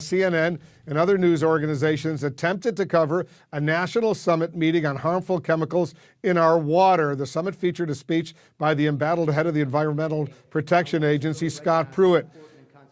CNN and other news organizations attempted to cover a national summit meeting on harmful chemicals in our water. The summit featured a speech by the embattled head of the Environmental Protection Agency, Scott Pruitt.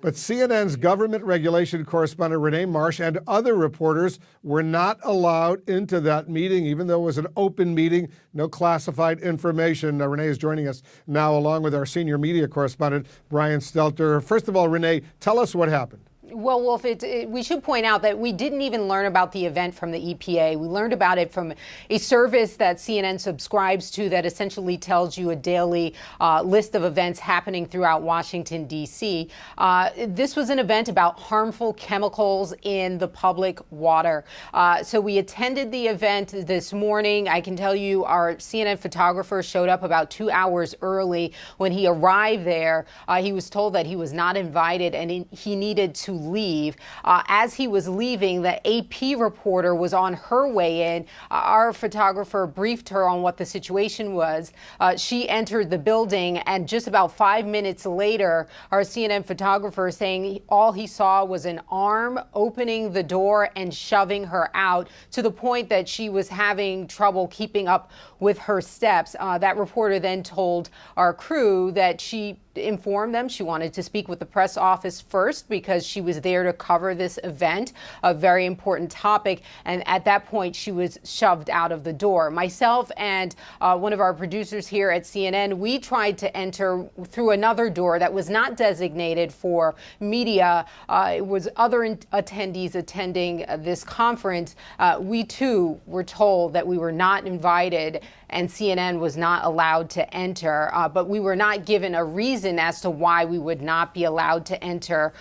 But CNN's government regulation correspondent Renee Marsh and other reporters were not allowed into that meeting, even though it was an open meeting, no classified information. Renee is joining us now along with our senior media correspondent, Brian Stelter. First of all, Renee, tell us what happened. Well, Wolf, we should point out that we didn't even learn about the event from the EPA. We learned about it from a service that CNN subscribes to that essentially tells you a daily list of events happening throughout Washington, D.C. This was an event about harmful chemicals in the public water. So we attended the event this morning. I can tell you our CNN photographer showed up about 2 hours early. When he arrived there, he was told that he was not invited and he needed to leave. As he was leaving, the AP reporter was on her way in. Our photographer briefed her on what the situation was. She entered the building, and just about 5 minutes later, our CNN photographer saying all he saw was an arm opening the door and shoving her out to the point that she was having trouble keeping up with her steps. That reporter then told our crew that she informed them she wanted to speak with the press office first because she was there to cover this event, a very important topic. And at that point, she was shoved out of the door. Myself and one of our producers here at CNN, we tried to enter through another door that was not designated for media. It was other attendees attending this conference. We too were told that we were not invited and CNN was not allowed to enter, but we were not given a reason as to why we would not be allowed to enter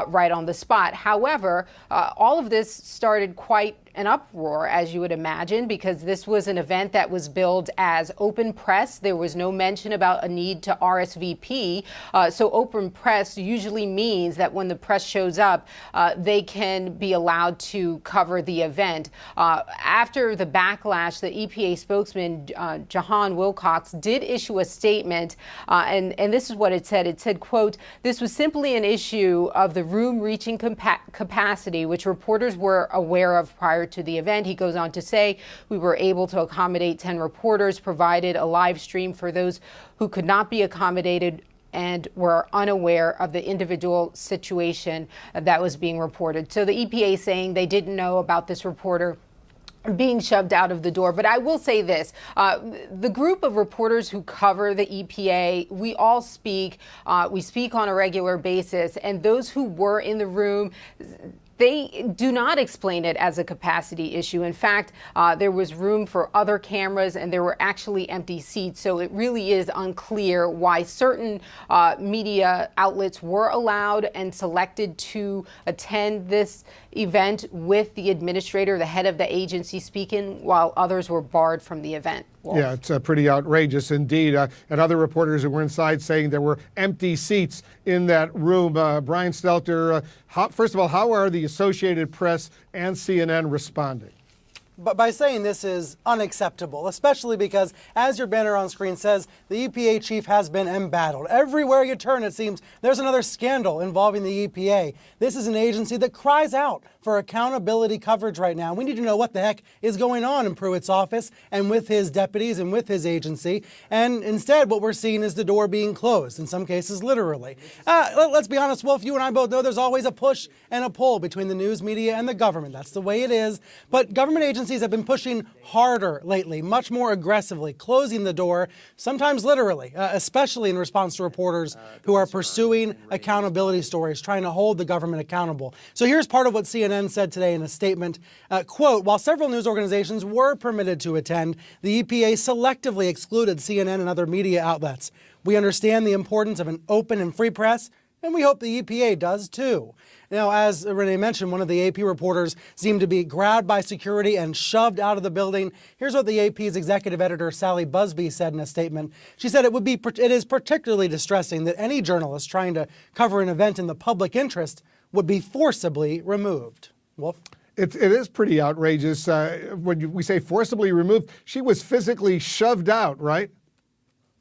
right on the spot. However, all of this started quite an uproar, as you would imagine, because this was an event that was billed as open press. There was no mention about a need to RSVP. So open press usually means that when the press shows up, they can be allowed to cover the event. After the backlash, the EPA spokesman, Jahan Wilcox, did issue a statement, and this is what it said. It said, quote, "This was simply an issue of the room reaching capacity, which reporters were aware of prior to the event." He goes on to say, "We were able to accommodate 10 reporters, provided a live stream for those who could not be accommodated and were unaware of the individual situation that was being reported." So the EPA saying they didn't know about this reporter being shoved out of the door. But I will say this, the group of reporters who cover the EPA, we all speak, we speak on a regular basis, and those who were in the room, they do not explain it as a capacity issue. In fact, there was room for other cameras and there were actually empty seats. So it really is unclear why certain media outlets were allowed and selected to attend this event with the administrator, the head of the agency speaking, while others were barred from the event. Wolf. Yeah, it's pretty outrageous indeed. And other reporters who were inside saying there were empty seats in that room. Brian Stelter, first of all, how are the Associated Press and CNN responding? But by saying this is unacceptable, especially because, as your banner on screen says, the EPA chief has been embattled. Everywhere you turn, it seems there's another scandal involving the EPA. This is an agency that cries out for accountability coverage right now. We need to know what the heck is going on in Pruitt's office and with his deputies and with his agency. And instead, what we're seeing is the door being closed, in some cases literally. Let's be honest, Wolf, you and I both know there's always a push and a pull between the news media and the government. That's the way it is. But government agencies have been pushing harder lately, much more aggressively, closing the door, sometimes literally, especially in response to reporters who are pursuing accountability stories, trying to hold the government accountable. So here's part of what CNN said today in a statement, quote, "While several news organizations were permitted to attend, the EPA selectively excluded CNN and other media outlets. We understand the importance of an open and free press, and we hope the EPA does too." Now, as Renee mentioned, one of the AP reporters seemed to be grabbed by security and shoved out of the building. Here's what the AP's executive editor, Sally Busby, said in a statement. She said it is particularly distressing that any journalist trying to cover an event in the public interest would be forcibly removed. Wolf? It is pretty outrageous. When we say forcibly removed, she was physically shoved out, right?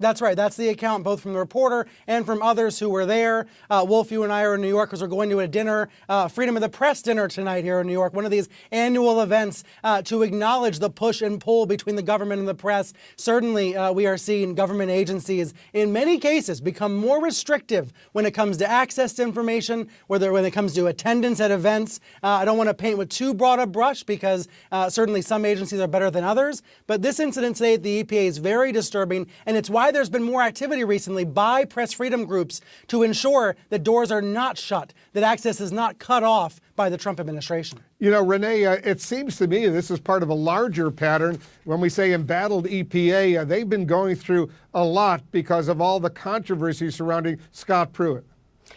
That's right. That's the account both from the reporter and from others who were there. Wolf, you and I are in New York because we're going to a dinner, Freedom of the Press dinner tonight here in New York, one of these annual events to acknowledge the push and pull between the government and the press. Certainly, we are seeing government agencies in many cases become more restrictive when it comes to access to information, when it comes to attendance at events. I don't want to paint with too broad a brush because certainly some agencies are better than others. But this incident today at the EPA is very disturbing, and it's why there's been more activity recently by press freedom groups to ensure that doors are not shut, that access is not cut off by the Trump administration. You know, Renee, it seems to me this is part of a larger pattern. When we say embattled EPA, they've been going through a lot because of all the controversy surrounding Scott Pruitt.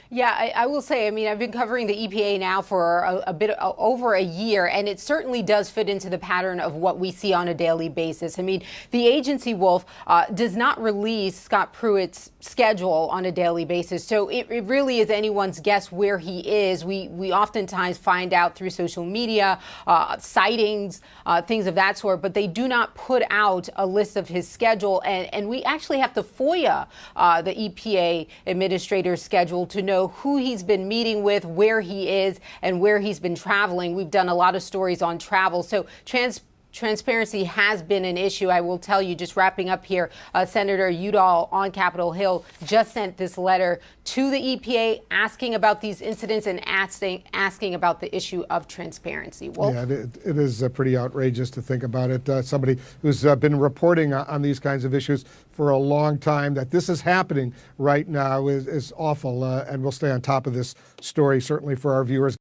Yeah, I will say, I mean, I've been covering the EPA now for a bit over a year, and it certainly does fit into the pattern of what we see on a daily basis. I mean, the agency, Wolf, does not release Scott Pruitt's schedule on a daily basis. So it really is anyone's guess where he is. We oftentimes find out through social media, sightings, things of that sort, but they do not put out a list of his schedule. And we actually have to FOIA the EPA administrator's schedule to know who he's been meeting with, where he is, and where he's been traveling. We've done a lot of stories on travel. So transparency has been an issue. I will tell you, just wrapping up here, Senator Udall on Capitol Hill just sent this letter to the EPA asking about these incidents and asking about the issue of transparency. Wolf? Yeah, it is pretty outrageous to think about it. Somebody who's been reporting on these kinds of issues for a long time, that this is happening right now is awful, and we'll stay on top of this story, certainly for our viewers.